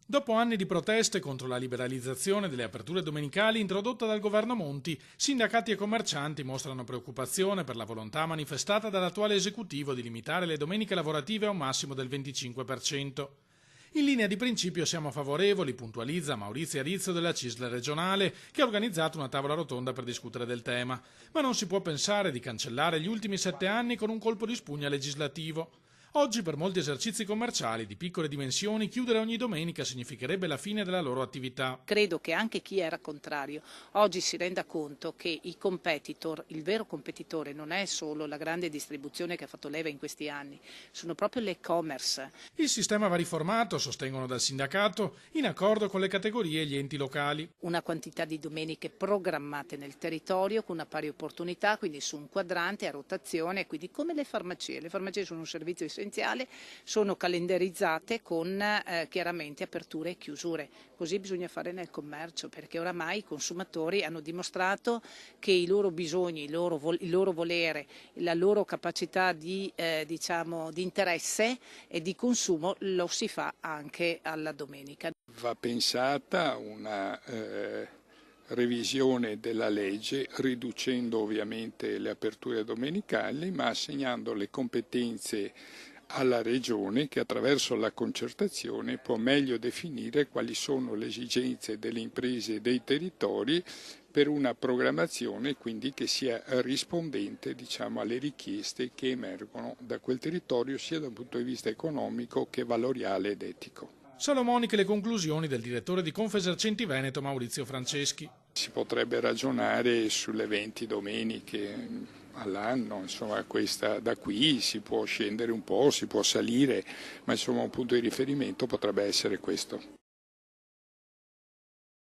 Dopo anni di proteste contro la liberalizzazione delle aperture domenicali introdotta dal governo Monti, sindacati e commercianti mostrano preoccupazione per la volontà manifestata dall'attuale esecutivo di limitare le domeniche lavorative a un massimo del 25%. In linea di principio siamo favorevoli, puntualizza Maurizio Arizzo della CISL regionale, che ha organizzato una tavola rotonda per discutere del tema. Ma non si può pensare di cancellare gli ultimi 7 anni con un colpo di spugna legislativo. Oggi per molti esercizi commerciali di piccole dimensioni chiudere ogni domenica significherebbe la fine della loro attività. Credo che anche chi era contrario oggi si renda conto che i competitor, il vero competitore non è solo la grande distribuzione che ha fatto leva in questi anni, sono proprio l'e-commerce. Il sistema va riformato, sostengono dal sindacato, in accordo con le categorie e gli enti locali. Una quantità di domeniche programmate nel territorio con una pari opportunità, quindi su un quadrante a rotazione, quindi come le farmacie sono un servizio essenziale, sono calendarizzate con chiaramente aperture e chiusure. Così bisogna fare nel commercio, perché oramai i consumatori hanno dimostrato che i loro bisogni, il loro volere, la loro capacità di interesse e di consumo lo si fa anche alla domenica. Va pensata una revisione della legge, riducendo ovviamente le aperture domenicali, ma assegnando le competenze alla Regione, che attraverso la concertazione può meglio definire quali sono le esigenze delle imprese e dei territori per una programmazione quindi che sia rispondente, diciamo, alle richieste che emergono da quel territorio sia dal punto di vista economico che valoriale ed etico. Salomoniche le conclusioni del direttore di Confesercenti Veneto Maurizio Franceschi. Si potrebbe ragionare sulle 20 domeniche all'anno, insomma da qui si può scendere un po', si può salire, ma insomma un punto di riferimento potrebbe essere questo.